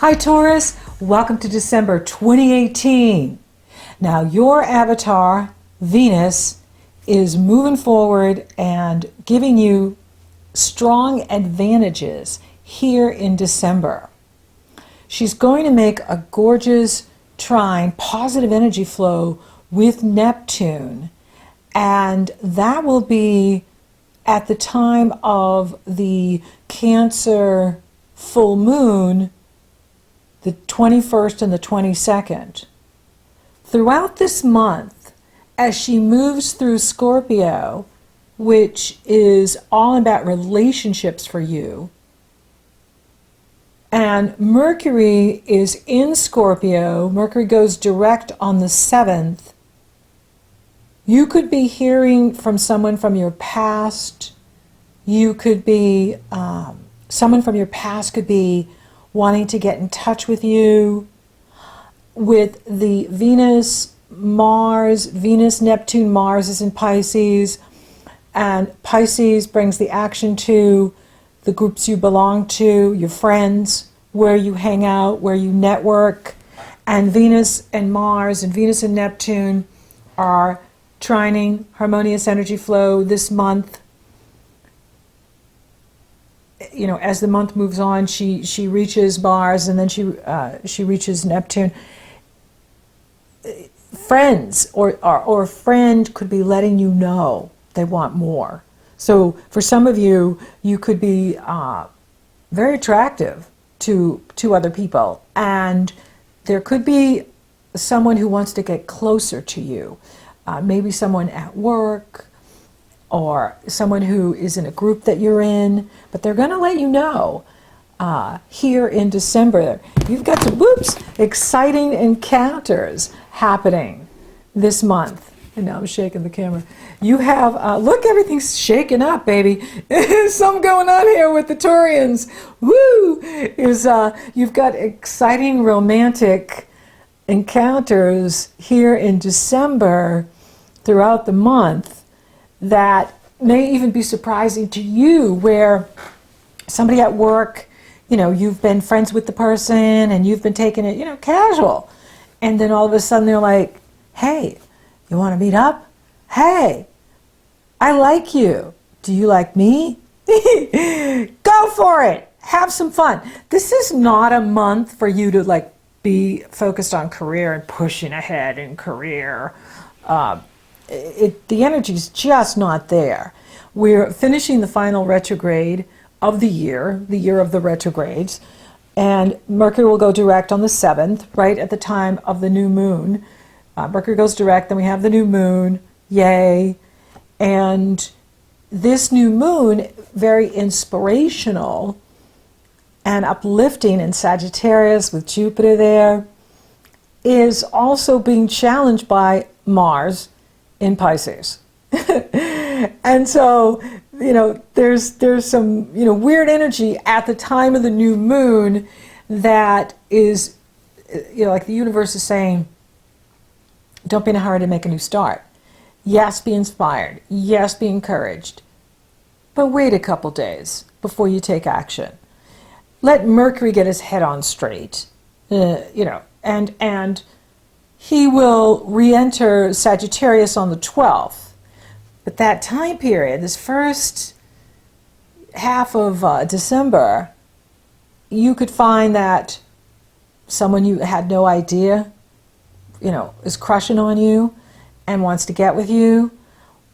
Hi Taurus, welcome to December 2018. Now your avatar, Venus, is moving forward and giving you strong advantages here in December. She's going to make a gorgeous trine, positive energy flow with Neptune, and that will be at the time of the Cancer full moon, the 21st and the 22nd. Throughout this month, as she moves through Scorpio, which is all about relationships for you, and Mercury is in Scorpio, Mercury goes direct on the 7th, you could be hearing from someone from your past. You could be, someone from your past could be wanting to get in touch with you. With the Venus, Neptune, Mars is in Pisces, and Pisces brings the action to the groups you belong to, your friends, where you hang out, where you network, and Venus and Mars and Venus and Neptune are trining, harmonious energy flow this month. You know, as the month moves on, she reaches Mars and then she reaches Neptune. Friends or a friend could be letting you know they want more. So for some of you, you could be very attractive to other people, and there could be someone who wants to get closer to you. Maybe someone at work, or someone who is in a group that you're in, but they're going to let you know here in December. You've got some exciting encounters happening this month. And now I'm shaking the camera. You have, look, everything's shaking up, baby. There's something going on here with the Taurians. Woo! You've got exciting romantic encounters here in December throughout the month that may even be surprising to you, where somebody at work, you know, you've been friends with the person and you've been taking it, you know, casual. And then all of a sudden they're like, hey, you want to meet up? Hey, I like you. Do you like me? Go for it. Have some fun. This is not a month for you to like be focused on career and pushing ahead in career. The energy's just not there. We're finishing the final retrograde of the year of the retrogrades, and Mercury will go direct on the 7th, right at the time of the new moon. Mercury goes direct, then we have the new moon, yay. And this new moon, very inspirational and uplifting in Sagittarius with Jupiter there, is also being challenged by Mars in Pisces. And so, you know, there's some, you know, weird energy at the time of the new moon that is, you know, like the universe is saying, don't be in a hurry to make a new start. Yes, be inspired. Yes, be encouraged. But wait a couple days before you take action. Let Mercury get his head on straight, you know, and he will re-enter Sagittarius on the 12th. But that time period, this first half of December, you could find that someone you had no idea, you know, is crushing on you and wants to get with you,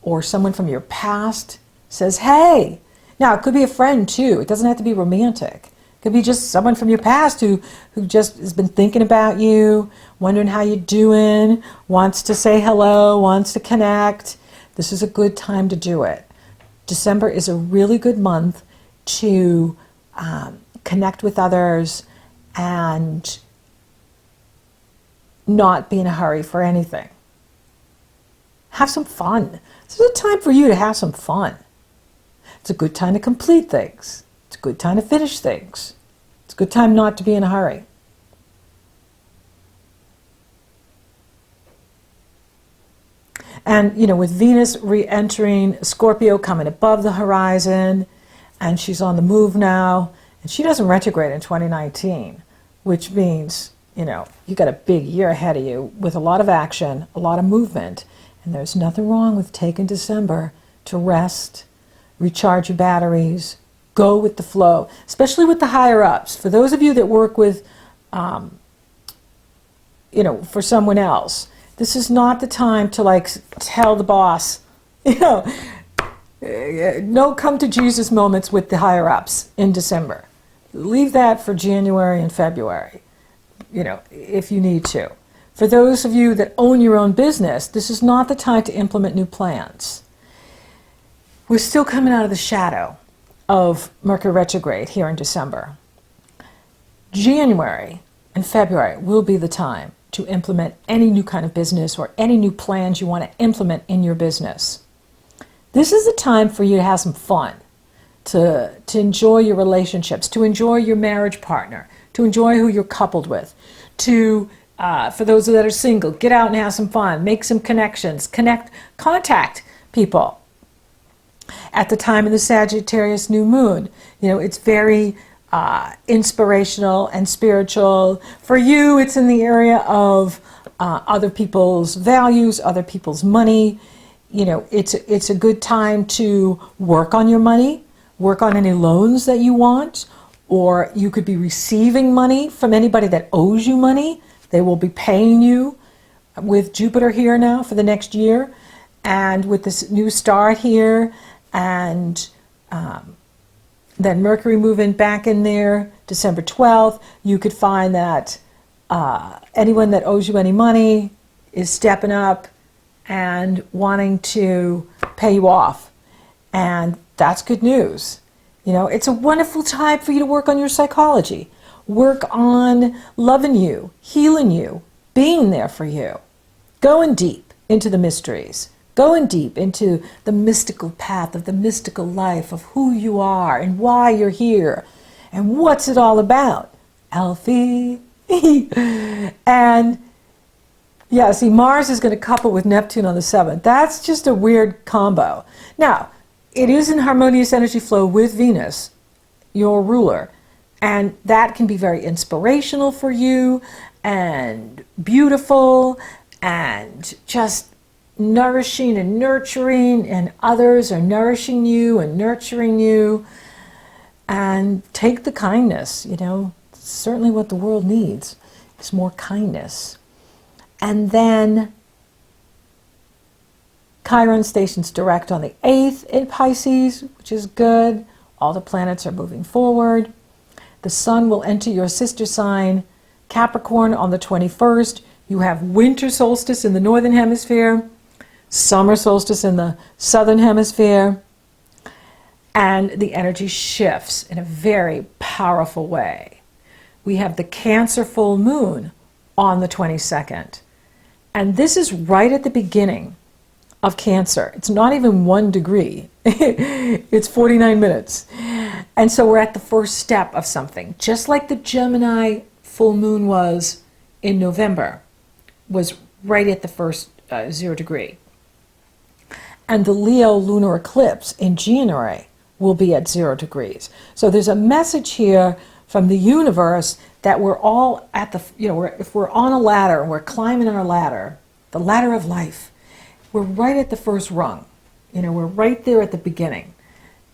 or someone from your past says, hey. Now, it could be a friend too. It doesn't have to be romantic. It could be just someone from your past who just has been thinking about you, wondering how you're doing, wants to say hello, wants to connect. This is a good time to do it. December is a really good month to connect with others and not be in a hurry for anything. Have some fun. This is a time for you to have some fun. It's a good time to complete things. It's a good time to finish things. It's a good time not to be in a hurry. And, you know, with Venus re-entering Scorpio, coming above the horizon, and she's on the move now, and she doesn't retrograde in 2019. which means, you got a big year ahead of you with a lot of action, a lot of movement. And there's nothing wrong with taking December to rest, recharge your batteries, go with the flow, especially with the higher ups. For those of you that work with, for someone else, this is not the time to tell the boss, no come to Jesus moments with the higher ups in December. Leave that for January and February, if you need to. For those of you that own your own business, this is not the time to implement new plans. We're still coming out of the shadow of Mercury retrograde here in December. January and February will be the time to implement any new kind of business or any new plans you want to implement in your business. This is the time for you to have some fun, to enjoy your relationships, to enjoy your marriage partner, to enjoy who you're coupled with, for those that are single, get out and have some fun, make some connections, contact people. At the time of the Sagittarius new moon, it's very inspirational and spiritual. For you, it's in the area of other people's values, other people's money. It's a good time to work on your money, work on any loans that you want, or you could be receiving money from anybody that owes you money. They will be paying you with Jupiter here now for the next year, and with this new start here, and then Mercury moving back in there, December 12th, you could find that anyone that owes you any money is stepping up and wanting to pay you off. And that's good news. It's a wonderful time for you to work on your psychology, work on loving you, healing you, being there for you, going deep into the mysteries, going deep into the mystical path of the mystical life of who you are and why you're here and what's it all about. Alfie. And yeah, see, Mars is going to couple with Neptune on the 7th. That's just a weird combo. Now, it is in harmonious energy flow with Venus, your ruler. And that can be very inspirational for you and beautiful and just nourishing and nurturing, and others are nourishing you and nurturing you. And take the kindness, certainly what the world needs is more kindness. And then Chiron stations direct on the 8th in Pisces, which is good. All the planets are moving forward. The sun will enter your sister sign, Capricorn, on the 21st. You have winter solstice in the northern hemisphere, summer solstice in the southern hemisphere, and the energy shifts in a very powerful way. We have the Cancer full moon on the 22nd. And this is right at the beginning of Cancer. It's not even 1 degree. It's 49 minutes. And so we're at the first step of something. Just like the Gemini full moon was in November, was right at the first 0 degree. And the Leo lunar eclipse in January will be at 0 degrees. So there's a message here from the universe that we're all at the, if we're on a ladder and we're climbing our ladder, the ladder of life, we're right at the first rung. We're right there at the beginning.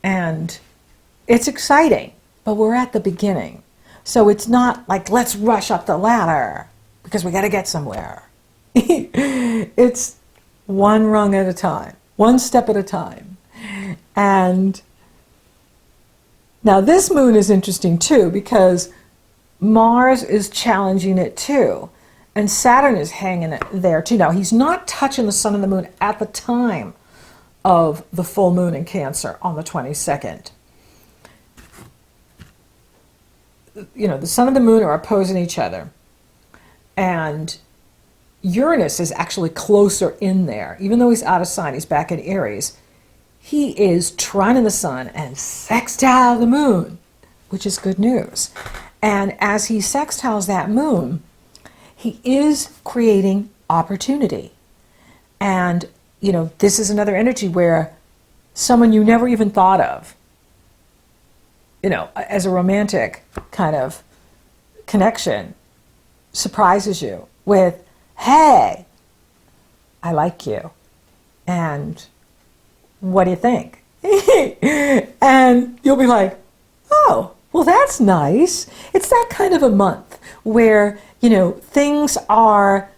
And it's exciting, but we're at the beginning. So it's not like, let's rush up the ladder because we got to get somewhere. It's one rung at a time, one step at a time. And now this moon is interesting too, because Mars is challenging it too. And Saturn is hanging it there too. Now, he's not touching the sun and the moon at the time of the full moon in Cancer on the 22nd. The sun and the moon are opposing each other. And Uranus is actually closer in there. Even though he's out of sign, he's back in Aries. He is trining the sun and sextile the moon, which is good news. And as he sextiles that moon, he is creating opportunity. And, this is another energy where someone you never even thought of, as a romantic kind of, connection surprises you with, hey, I like you. And what do you think? And you'll be like, oh, well, that's nice. It's that kind of a month where, things are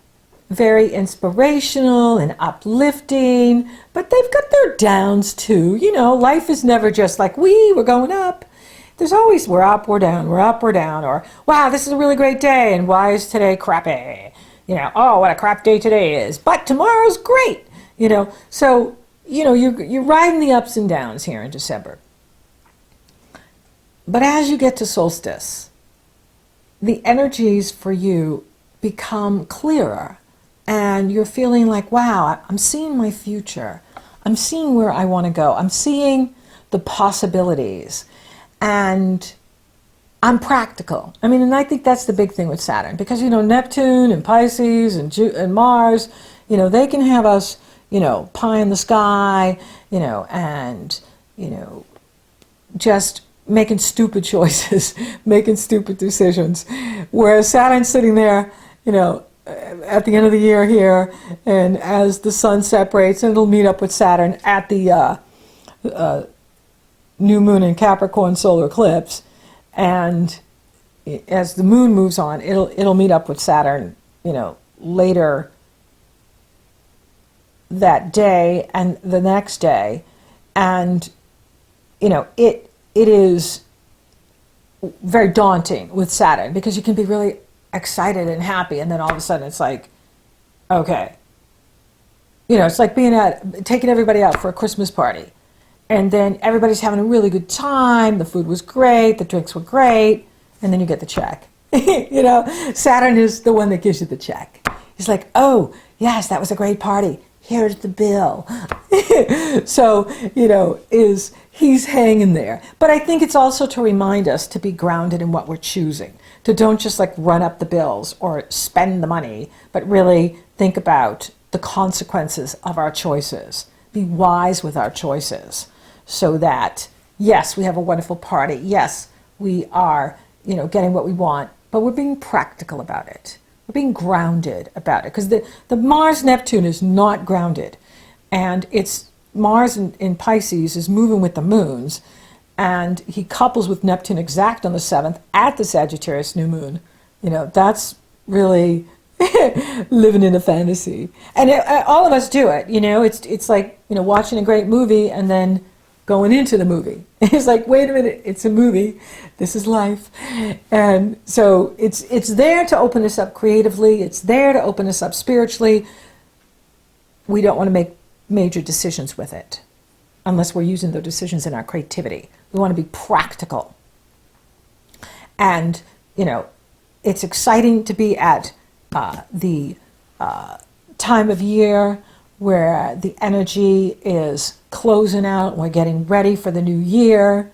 very inspirational and uplifting, but they've got their downs too. Life is never just like, we're going up. There's always, we're up, we're down, we're up, we're down, or, wow, this is a really great day, and why is today crappy? Oh, what a crap day today is, but tomorrow's great. So, you're riding the ups and downs here in December. But as you get to solstice, the energies for you become clearer, and you're feeling like, wow, I'm seeing my future. I'm seeing where I want to go. I'm seeing the possibilities, and I'm practical. And I think that's the big thing with Saturn, because, Neptune and Pisces and Mars, they can have us, pie in the sky, and, just making stupid choices, making stupid decisions. Whereas Saturn's sitting there, at the end of the year here, and as the sun separates, and it'll meet up with Saturn at the new moon in Capricorn solar eclipse, and as the moon moves on, it'll meet up with Saturn, later that day and the next day, and it is very daunting with Saturn, because you can be really excited and happy, and then all of a sudden it's like, okay, it's like taking everybody out for a Christmas party, and then everybody's having a really good time, the food was great, the drinks were great, and then you get the check. Saturn is the one that gives you the check. He's like, oh yes, that was a great party, here's the bill. So, he's hanging there. But I think it's also to remind us to be grounded in what we're choosing, to don't just like run up the bills or spend the money, but really think about the consequences of our choices. Be wise with our choices, so that, yes, we have a wonderful party. Yes, we are, getting what we want, but we're being practical about it. We're being grounded about it, because the Mars-Neptune is not grounded, and it's Mars in Pisces is moving with the moons, and he couples with Neptune exact on the 7th at the Sagittarius new moon. That's really living in a fantasy. And all of us do it, it's like, watching a great movie and then going into the movie. It's like, wait a minute, it's a movie. This is life. And so it's there to open us up creatively. It's there to open us up spiritually. We don't want to make major decisions with it unless we're using those decisions in our creativity. We want to be practical. And, it's exciting to be at the time of year where the energy is closing out, we're getting ready for the new year,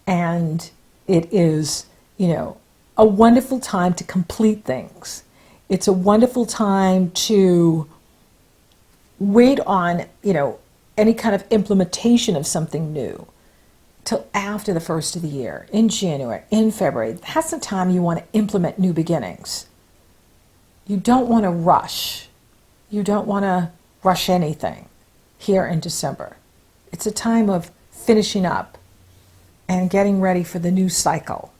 and it is, a wonderful time to complete things. It's a wonderful time to wait on, any kind of implementation of something new till after the first of the year, in January, in February. That's the time you want to implement new beginnings. You don't want to rush. You don't want to rush anything here in December. It's a time of finishing up and getting ready for the new cycle.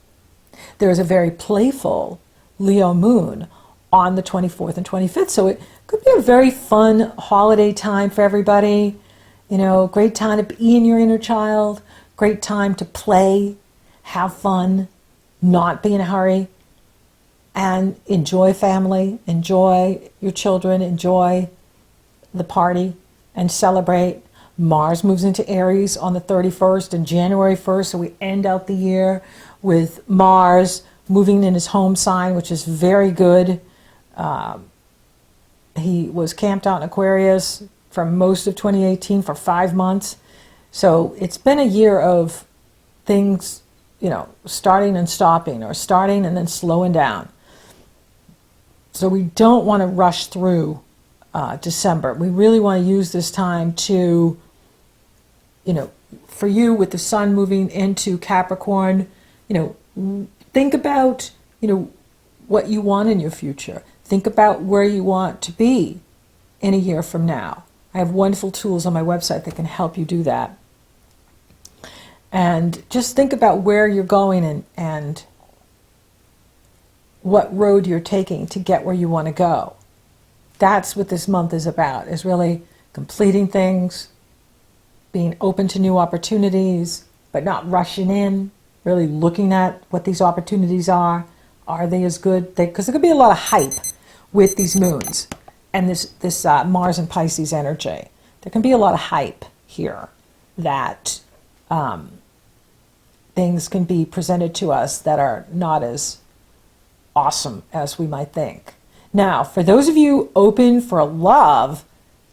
There is a very playful Leo moon on the 24th and 25th, so it could be a very fun holiday time for everybody. Great time to be in your inner child, great time to play, have fun, not be in a hurry, and enjoy family, enjoy your children, enjoy the party, and celebrate. Mars moves into Aries on the 31st and January 1st, so we end out the year with Mars moving in his home sign, which is very good. He was camped out in Aquarius for most of 2018 for 5 months. So it's been a year of things, starting and stopping, or starting and then slowing down. So we don't want to rush through December. We really want to use this time to, for you with the sun moving into Capricorn, think about, what you want in your future. Think about where you want to be in a year from now. I have wonderful tools on my website that can help you do that. And just think about where you're going and what road you're taking to get where you want to go. That's what this month is about, is really completing things, being open to new opportunities, but not rushing in, really looking at what these opportunities are. Are they as good? Because there could be a lot of hype with these moons and this Mars and Pisces energy. There can be a lot of hype here that things can be presented to us that are not as awesome as we might think. Now, for those of you open for love,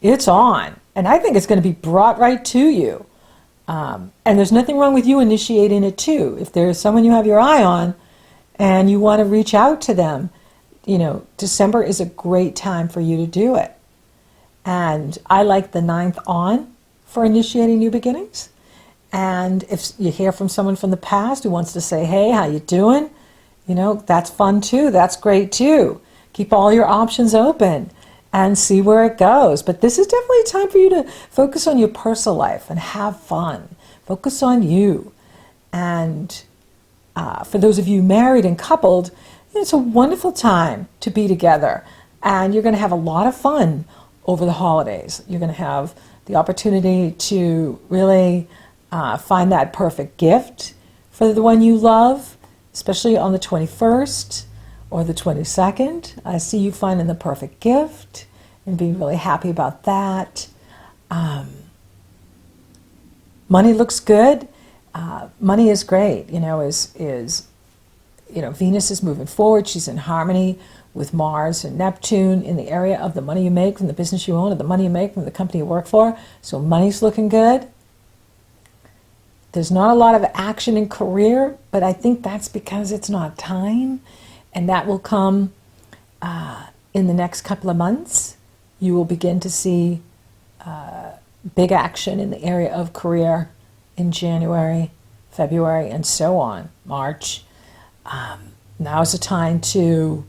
it's on. And I think it's going to be brought right to you. And there's nothing wrong with you initiating it too. If there's someone you have your eye on and you want to reach out to them, you know, December is a great time for you to do it. And I like the 9th on for initiating new beginnings. And if you hear from someone from the past who wants to say, hey, how you doing? You know, that's fun too. That's great too. Keep all your options open and see where it goes. But this is definitely a time for you to focus on your personal life and have fun. Focus on you. And for those of you married and coupled, it's a wonderful time to be together. And you're going to have a lot of fun over the holidays. You're going to have the opportunity to really find that perfect gift for the one you love, especially on the 21st or the 22nd. I see you finding the perfect gift and being really happy about that. Money looks good. Money is great. You know, Venus is moving forward. She's in harmony with Mars and Neptune in the area of the money you make from the business you own or the money you make from the company you work for. So money's looking good. There's not a lot of action in career, but I think that's because it's not time. And that will come in the next couple of months. You will begin to see big action in the area of career in January, February, and so on, March. Now is the time to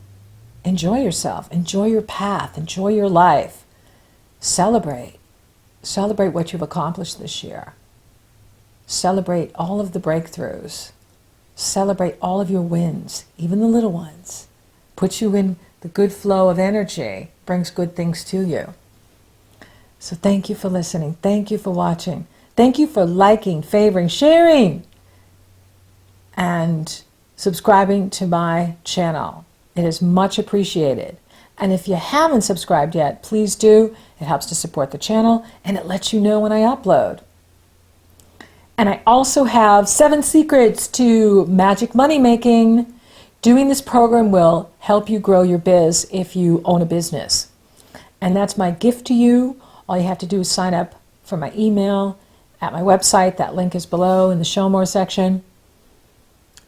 enjoy yourself, enjoy your path, enjoy your life. Celebrate. Celebrate what you've accomplished this year. Celebrate all of the breakthroughs. Celebrate all of your wins, even the little ones. Puts you in the good flow of energy, brings good things to you. So thank you for listening. Thank you for watching. Thank you for liking, favoring, sharing, and subscribing to my channel. It is much appreciated. And if you haven't subscribed yet, please do. It helps to support the channel, and it lets you know when I upload. And I also have 7 secrets to magic money making. Doing this program will help you grow your biz if you own a business. And that's my gift to you. All you have to do is sign up for my email at my website. That link is below in the Show More section.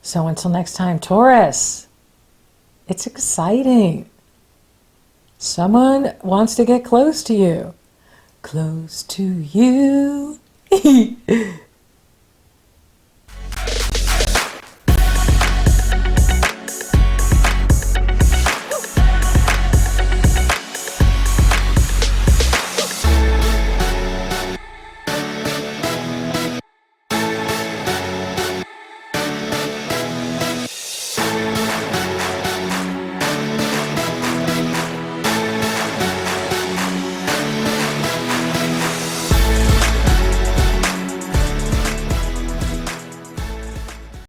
So until next time, Taurus, it's exciting. Someone wants to get close to you. Close to you.